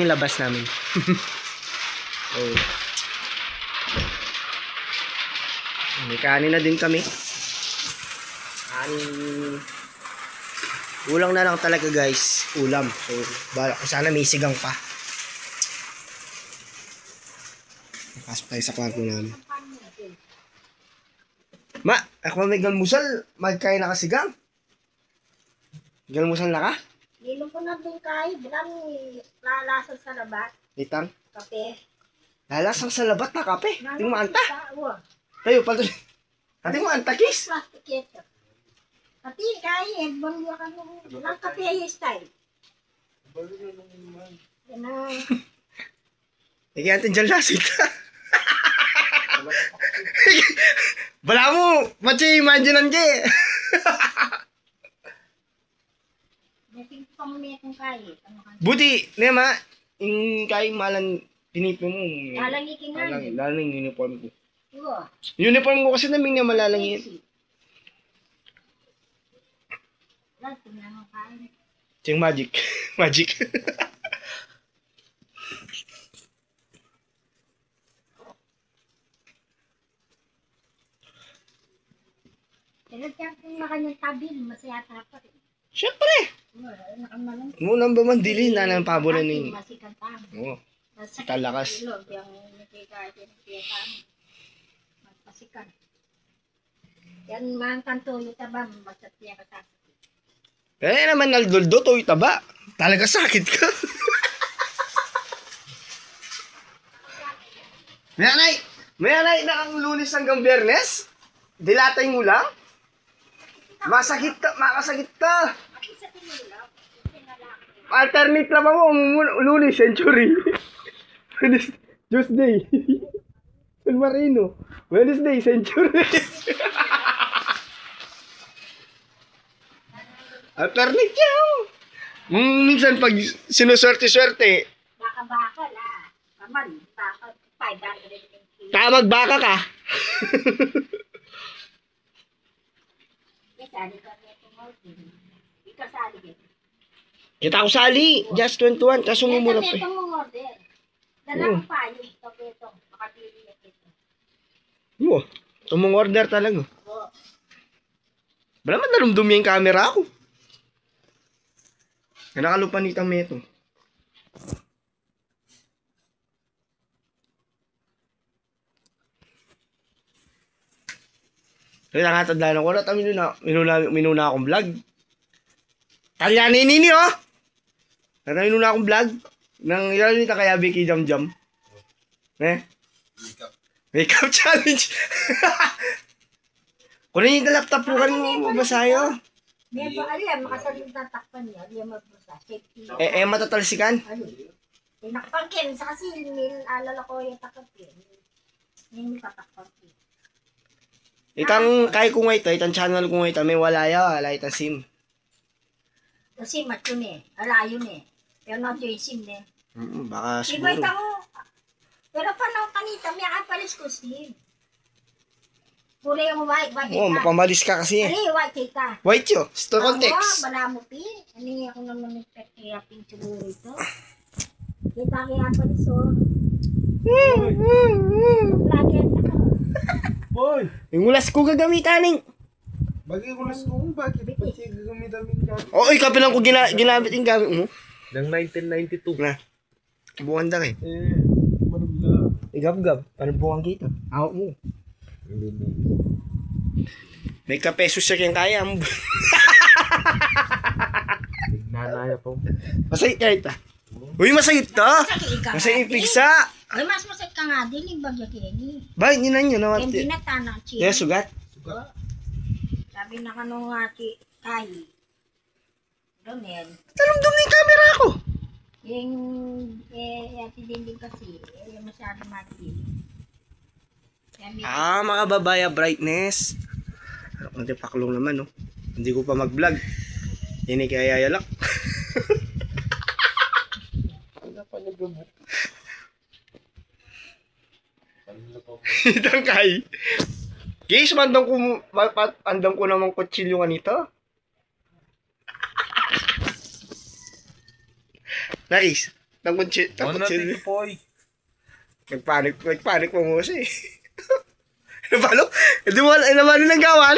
yung labas namin. Oh. May kanin na din kami. Kanin. Ulang na lang talaga guys. Ulam. So, balak ko sana may sigang pa. Pasok tayo sa kwarto namin. Ma, ako may galmusal. Magkain na ka sigang. Galmusal na ka? Nilong ko na doon kayo. Bilang lalasang sa labat. Litang? Kape. Lalasang sa labat na kape. Ting mo anta. Oo. Tayo, pala. Ating mo anta, kiss. Plastic ito. Pati kayo, bangyo ka ng kape style. Yan na. Igi antin dyan lasit. Bala mo, machi imaginean ka eh. Nating pamamaya kong kayo. Buti, nema, yung kayo malang pinipin mo. Lalangikin nga. Lalang yung uniform ko. Oo. Uniform ko kasi namin niya malalangin. Lahat ko na mga kain. Siyang magic. Magic. Pero kaya kung makanyang tabi, masaya tapat eh. Siyempre. Nakamalang. Ngunang ba man dili na ng pabor na ni. Masikan tabi. Oo. Masakit Talakas. ilog, yung nakikita magpasikan. Yan mga kanto, yung taba, masat niya kasasakit. Eh naman nalduldo to itaba. Talaga sakit ka. May anay na ang Lunes hanggang Biyernes. Dilatay mo lang. Masakit ka, makasakit ka. Isa tinulog, tinalaki. Alternate lang mo, Lunes, Century. Tuesday. San Marino. Wednesday, Century. Alternate yan. Minsan pag sinuswerte-swerte, Baka-baka la. Kaman, baka 500. magbaka ka. Sali ka na tumawin. Ikaw sali ka. Kita ko sali. Just 21. Kaso mumura pa. Ito mong order. Dalawang payo. Ito. Makapili na ito. Oo. Tumong order talaga. Oo. Bala man narumdumi yung camera ko. Nakalupanitang meto. Kaya nakatandaan ako na minuna akong vlog. Talyanin nini oh! Minuna akong vlog. Nang ilan nita kaya Vicky Jam Jam. Eh? Makeup challenge. Kunin yung laptop mo kanino mabasayo. May ba aliyan, makasalit na takpan niya. Aliyan magbasa. Safety. Matatalsikan. Ano? Tinakpan sa kasi alala ko yung takpan. Hindi patakpan. Itang kay kung ito, itang channel kung ito, may wala itang SIM. Kasi mat yun eh. Ala yun eh. Pero not yung sim eh. Baka Iba siguro. ito. Pero panahon kanita, may akapalis ko sim. Pura yung white Oo, mapamalis ka kasi. Ali, white kita. White yun. Store context. Bala mo pin. Ano ako naman kaya pin siguro ito. Kita kaya palis oh. Lagi ako. Boy! Yung ulas ko gagamitan. Bagay ko nas ko bakit pati gagamitin ka? Oo, ikaw lang ko ginamit yung gamit mo. Nang 1992. Na. Buwan lang eh. Marula. Igab-gab. Parang buwan kita. Awak mo. May kapeso siya kayang kaya mo. Nanaya pa mo. Masayit ka ito. Uy, masayit to. Masayit pigsa. Ay, mas masakit ka nga din. Yung bagya kini. Ba, yun na yun. Hindi na tanang chill. Kaya sugat. Sabi na kanong nga kayi. Ganyan. Talong-dum na yung camera ko. Yung, yati din kasi, yung masyado matil. Mga babaya brightness. Hindi paklong naman, no? Hindi ko pa mag-vlog. Hindi kaya yayalak. Itang kay. Guys, mandang ko naman kutsilyo nga nito. Naris, ng kutsilyo. Poy. Nagpanik mo siya eh. Nabalo? Hindi mo nabalo ng gawan.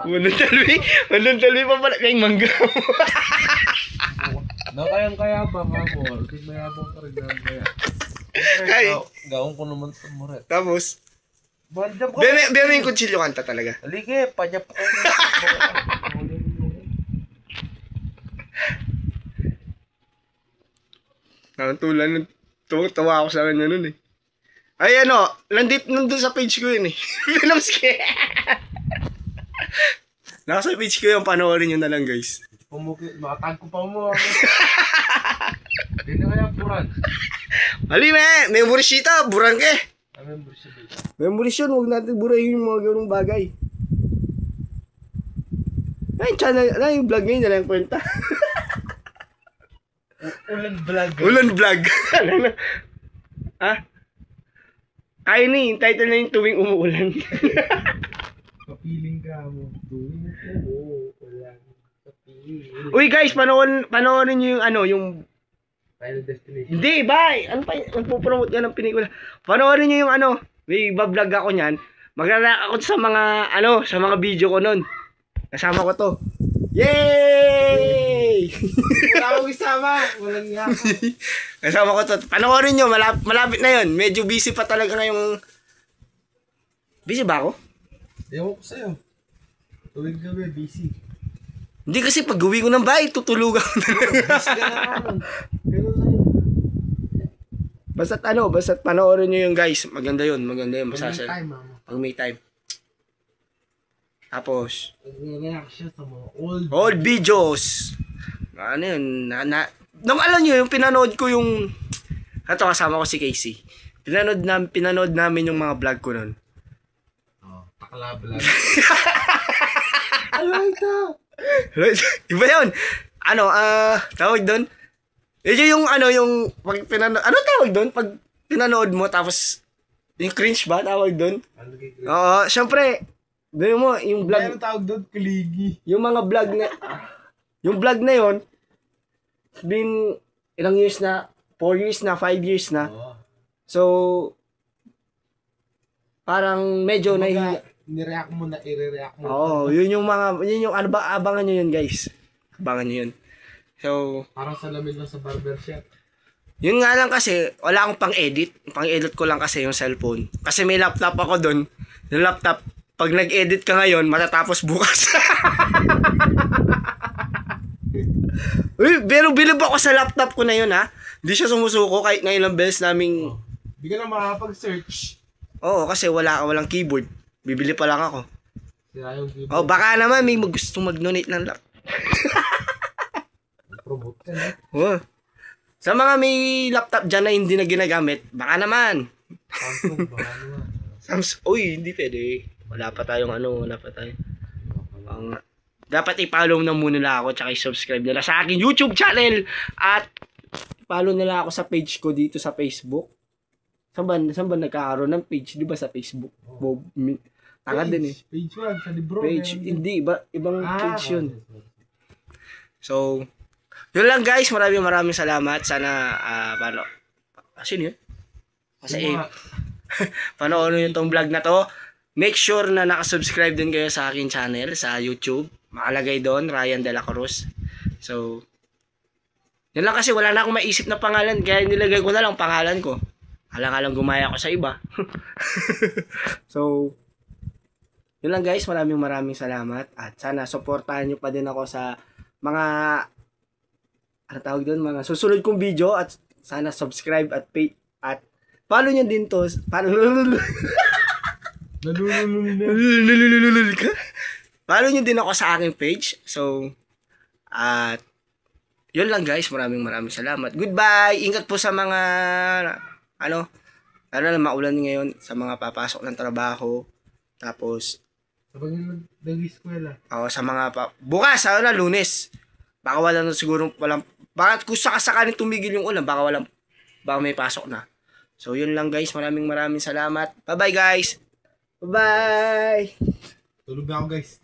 Manong talwi pa pala kayong mangga mo. Nakayang-kaya ba nga mo? Kasi mayabang ka rin naman kaya. Ay. Gawin ko naman sa muret. Tapos, Bandam ka. biya mo yung kutsilyo kanta talaga. Halike, panyap ko. Nakantulan, tawa ako sa kanya nun eh. Ay nandun sa page ko yun eh. Pinamski. Nasa page ko yung panoorin nyo na lang guys. Pumukit, makatag ko pa mo. Hindi na kaya buran. Ali memory sheet buran ka eh. Member siya dito. Memory sheet, huwag natin burahin yung mga ganung bagay. Ay, channel, yung vlog ngayon, nalang kwenta. Ulan vlog. Ha? Ay ni, title na yung tuwing umuulan. Kapiling ka mo. Tuwing umuulan. Kapiling. Uy guys, panoorin nyo yung Final Destination. Hindi, bye! Ano pa yun? Magpupromote ka ng pinikula. Panoorin nyo yung may bablog ako niyan. Mag-react ako sa mga video ko nun. Kasama ko to. Yay! Wala akong isama. Walang yaka. Kasama ko to. Panoorin nyo, malapit na yun. Medyo busy pa talaga ngayong... Busy ba ako? Ewan ko sa'yo. Tuwing gabi, busy. Hindi kasi pag uwi ko ng bahay, tutulugan ko na lang. Busy ka na naman. Ganun sa'yo. Basta't panoorin nyo yung guys. Maganda yun. Pag may Masasal. time, mama. Pag may time. Tapos, Nag-react siya sa mga old videos. Ano yun? Nung alam nyo, yung pinanood ko yung... Ito, kasama ko si Casey. Pinanood namin yung mga vlog ko nun. Oh, takla-vlog. Ano ito? Iba yun. Tawag doon? Yung pag pinanood... Ano tawag doon? Pag pinanood mo, tapos... Yung cringe ba? Tawag doon? Oo, syempre... Gawin mo, yung vlog... Meron tawag doon, kuligi. Yung mga vlog na... yung vlog na yun, it's been ilang years na, 4 years na, 5 years na. Oh. So, parang medyo nahihiya. Nireact mo na, i-react mo. Oo, yun yung abangan nyo yun guys. Abangan nyo yun. So, Parang salamin lang sa barbershop. yun nga lang kasi, wala akong pang-edit. Pang-edit ko lang kasi yung cellphone. Kasi may laptop ako dun. Yung laptop, pag nag-edit ka ngayon, matatapos bukas. Uy, pero bilib ako sa laptop ko na yun ha. Hindi siya sumusuko kahit na ilang beses naming... Hindi ka na makakapag-search. Oo, kasi walang keyboard. Bibili pa lang ako. Sira yung keyboard. Oh, baka naman may gustong mag-donate ng laptop. Promote ka na. Oh. Sa mga may laptop dyan na hindi na ginagamit, baka naman. Samsung, baka naman. Uy, hindi pwede. Wala pa tayo. Dapat i-follow na muna nila ako tsaka i-subscribe nila sa aking YouTube channel at follow nila ako sa page ko dito sa Facebook. Saan ba nagkakaroon ng page? Di ba sa Facebook? Tanga din eh. Page 1, sa libro. Page, hindi. Ibang page yun. Okay. So, yun lang guys. Maraming salamat. Sana, sino yun? Kasi panoorin nyo itong vlog na to. Make sure na nakasubscribe din kayo sa akin channel sa YouTube. Makalagay doon, Ryan De La Cruz. So, yun lang kasi wala na akong maisip na pangalan. Kaya nilagay ko na lang pangalan ko. Alang-alang gumaya ako sa iba. So, yun lang guys. Maraming salamat. At sana supportahan nyo pa din ako sa mga mga susunod kong video. At sana subscribe at pay. At follow nyo din to. Follow nyo din ako sa aking page. So, at yun lang guys. Maraming salamat. Goodbye. Ingat po sa mga maulan ngayon, sa mga papasok ng trabaho. Tapos Sabag yung nag-eskwela. sa mga bukas, Lunes. Baka baka kung sakaling tumigil yung ulan, baka may pasok na. So yun lang guys. Maraming salamat. Bye bye guys. Bye! Tulog na ako guys.